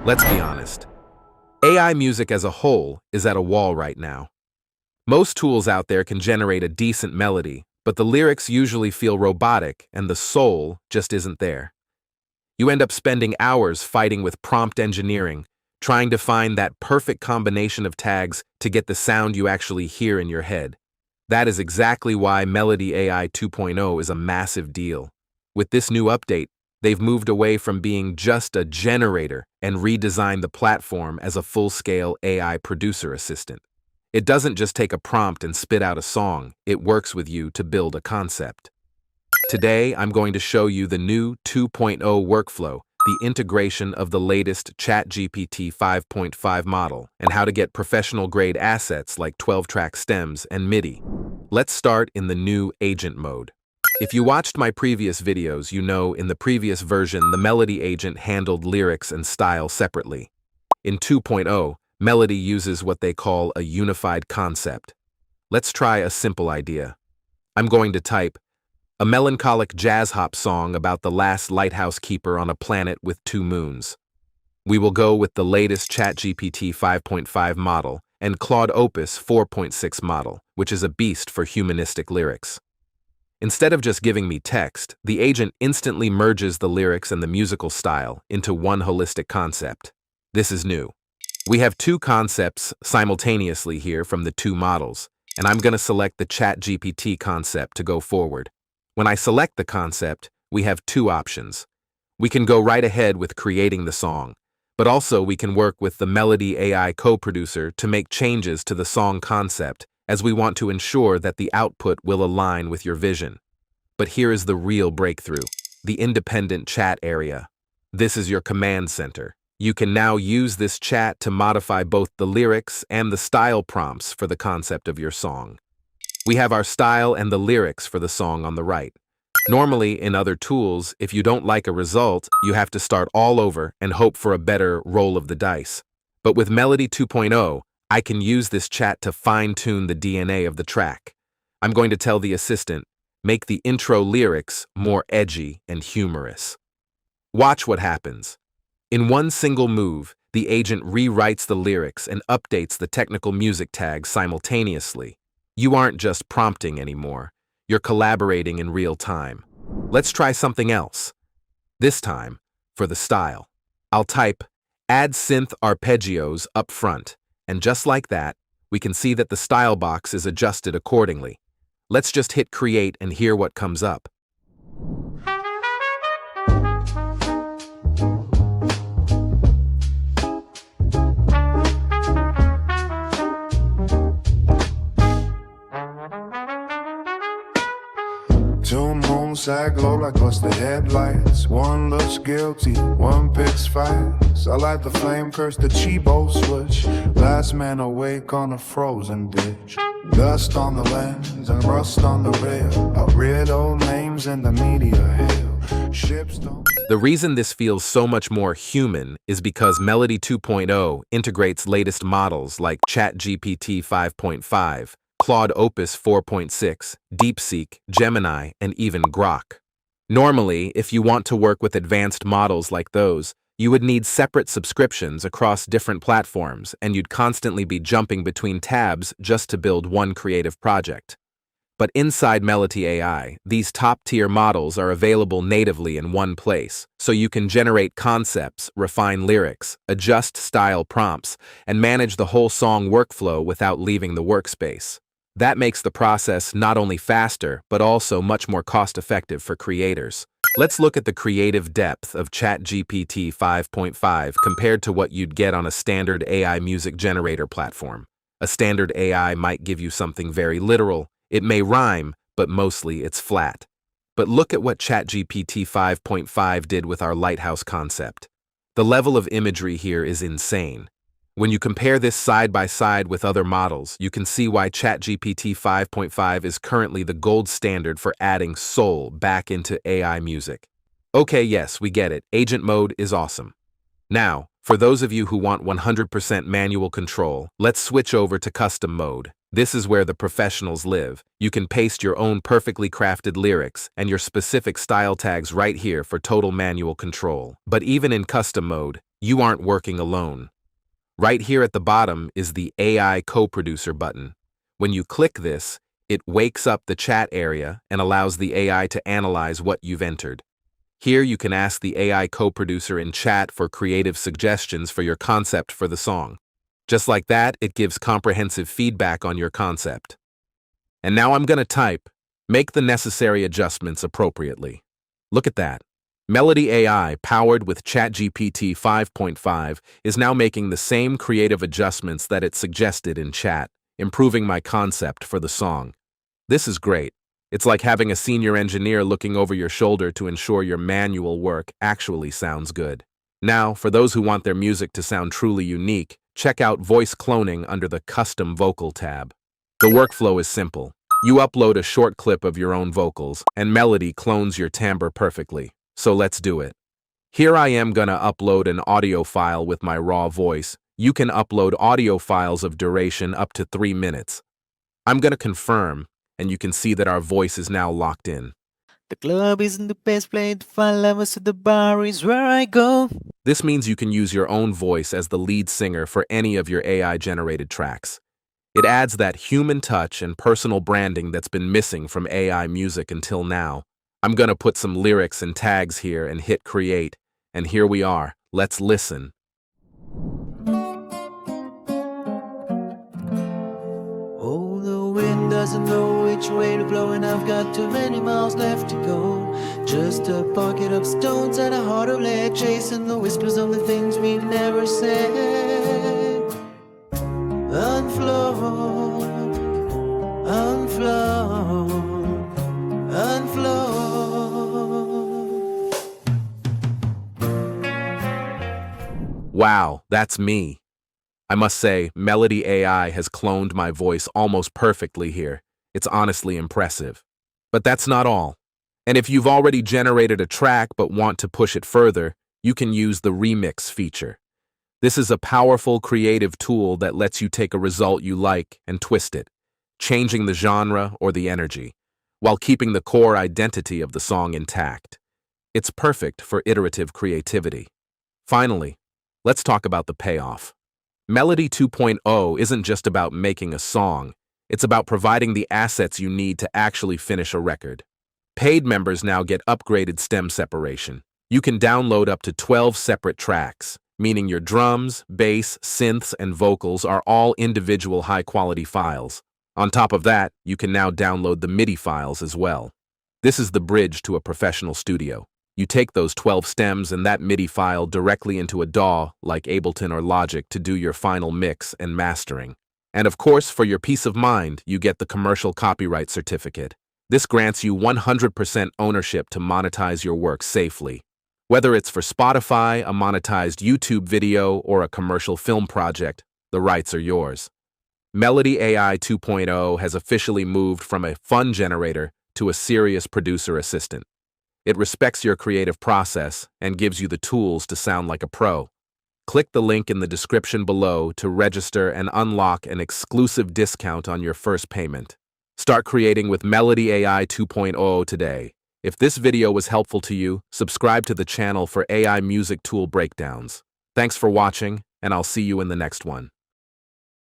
Let's be honest. AI music as a whole is at a wall right now. Most tools out there can generate a decent melody, but the lyrics usually feel robotic and the soul just isn't there. You end up spending hours fighting with prompt engineering, trying to find that perfect combination of tags to get the sound you actually hear in your head. That is exactly why Meloty AI 2.0 is a massive deal. With this new update, they've moved away from being just a generator and redesigned the platform as a full-scale AI producer assistant. It doesn't just take a prompt and spit out a song, it works with you to build a concept. Today, I'm going to show you the new 2.0 workflow, the integration of the latest ChatGPT 5.5 model, and how to get professional-grade assets like 12-track stems and MIDI. Let's start in the new agent mode. If you watched my previous videos, you know in the previous version the Meloty agent handled lyrics and style separately. In 2.0, Meloty uses what they call a unified concept. Let's try a simple idea. I'm going to type a melancholic jazz hop song about the last lighthouse keeper on a planet with 2 moons. We will go with the latest ChatGPT 5.5 model and Claude Opus 4.6 model, which is a beast for humanistic lyrics. Instead of just giving me text, the agent instantly merges the lyrics and the musical style into one holistic concept. This is new. We have 2 concepts simultaneously here from the 2 models, and I'm going to select the ChatGPT concept to go forward. When I select the concept, we have 2 options. We can go right ahead with creating the song, but also we can work with the Meloty AI co-producer to make changes to the song concept, as we want to ensure that the output will align with your vision. But here is the real breakthrough, the independent chat area. This is your command center. You can now use this chat to modify both the lyrics and the style prompts for the concept of your song. We have our style and the lyrics for the song on the right. Normally, in other tools, if you don't like a result, you have to start all over and hope for a better roll of the dice. But with Meloty 2.0, I can use this chat to fine-tune the DNA of the track. I'm going to tell the assistant, make the intro lyrics more edgy and humorous. Watch what happens. In one single move, the agent rewrites the lyrics and updates the technical music tags simultaneously. You aren't just prompting anymore. You're collaborating in real time. Let's try something else. This time, for the style. I'll type, add synth arpeggios up front, and just like that, we can see that the style box is adjusted accordingly. Let's just hit create and hear what comes up. Two moons I glow like busted headlights. One looks guilty, one picks fights. I light the flame, curse the Chibo switch. Last man awake on a frozen ditch. Dust on the lens and rust on the rail. I read old names in the media hail. Ships don't... The reason this feels so much more human is because Meloty 2.0 integrates latest models like ChatGPT 5.5, Claude Opus 4.6, DeepSeek, Gemini, and even Grok. Normally, if you want to work with advanced models like those, you would need separate subscriptions across different platforms, and you'd constantly be jumping between tabs just to build one creative project. But inside Meloty AI, these top-tier models are available natively in one place, so you can generate concepts, refine lyrics, adjust style prompts, and manage the whole song workflow without leaving the workspace. That makes the process not only faster, but also much more cost-effective for creators. Let's look at the creative depth of ChatGPT 5.5 compared to what you'd get on a standard AI music generator platform. A standard AI might give you something very literal. It may rhyme, but mostly it's flat. But look at what ChatGPT 5.5 did with our lighthouse concept. The level of imagery here is insane. When you compare this side by side with other models, you can see why ChatGPT 5.5 is currently the gold standard for adding soul back into AI music. Okay, yes, we get it. Agent mode is awesome. Now, for those of you who want 100% manual control, let's switch over to custom mode. This is where the professionals live. You can paste your own perfectly crafted lyrics and your specific style tags right here for total manual control. But even in custom mode, you aren't working alone. Right here at the bottom is the AI co-producer button. When you click this, it wakes up the chat area and allows the AI to analyze what you've entered. Here you can ask the AI co-producer in chat for creative suggestions for your concept for the song. Just like that, it gives comprehensive feedback on your concept. And now I'm going to type, make the necessary adjustments appropriately. Look at that. Meloty AI, powered with ChatGPT 5.5, is now making the same creative adjustments that it suggested in chat, improving my concept for the song. This is great. It's like having a senior engineer looking over your shoulder to ensure your manual work actually sounds good. Now, for those who want their music to sound truly unique, check out voice cloning under the Custom Vocal tab. The workflow is simple. You upload a short clip of your own vocals, and Meloty clones your timbre perfectly. So let's do it. Here I am gonna upload an audio file with my raw voice. You can upload audio files of duration up to 3 minutes. I'm gonna confirm, and you can see that our voice is now locked in. The club isn't the best place to find lovers, so the bar is where I go. This means you can use your own voice as the lead singer for any of your AI-generated tracks. It adds that human touch and personal branding that's been missing from AI music until now. I'm gonna put some lyrics and tags here and hit create, and here we are. Let's listen. Oh, the wind doesn't know which way to blow, and I've got too many miles left to go. Just a pocket of stones and a heart of lead, chasing the whispers of the things we never said. Unflow, unflow, unflow. Wow, that's me. I must say, Meloty AI has cloned my voice almost perfectly here. It's honestly impressive. But that's not all. And if you've already generated a track but want to push it further, you can use the remix feature. This is a powerful creative tool that lets you take a result you like and twist it, changing the genre or the energy, while keeping the core identity of the song intact. It's perfect for iterative creativity. Finally, let's talk about the payoff. Meloty 2.0 isn't just about making a song, it's about providing the assets you need to actually finish a record. Paid members now get upgraded stem separation. You can download up to 12 separate tracks, meaning your drums, bass, synths, and vocals are all individual high-quality files. On top of that, you can now download the MIDI files as well. This is the bridge to a professional studio. You take those 12 stems and that MIDI file directly into a DAW like Ableton or Logic to do your final mix and mastering. And of course, for your peace of mind, you get the commercial copyright certificate. This grants you 100% ownership to monetize your work safely. Whether it's for Spotify, a monetized YouTube video, or a commercial film project, the rights are yours. Meloty AI 2.0 has officially moved from a fun generator to a serious producer assistant. It respects your creative process and gives you the tools to sound like a pro. Click the link in the description below to register and unlock an exclusive discount on your first payment. Start creating with Meloty AI 2.0 today. If this video was helpful to you, subscribe to the channel for AI music tool breakdowns. Thanks for watching, and I'll see you in the next one.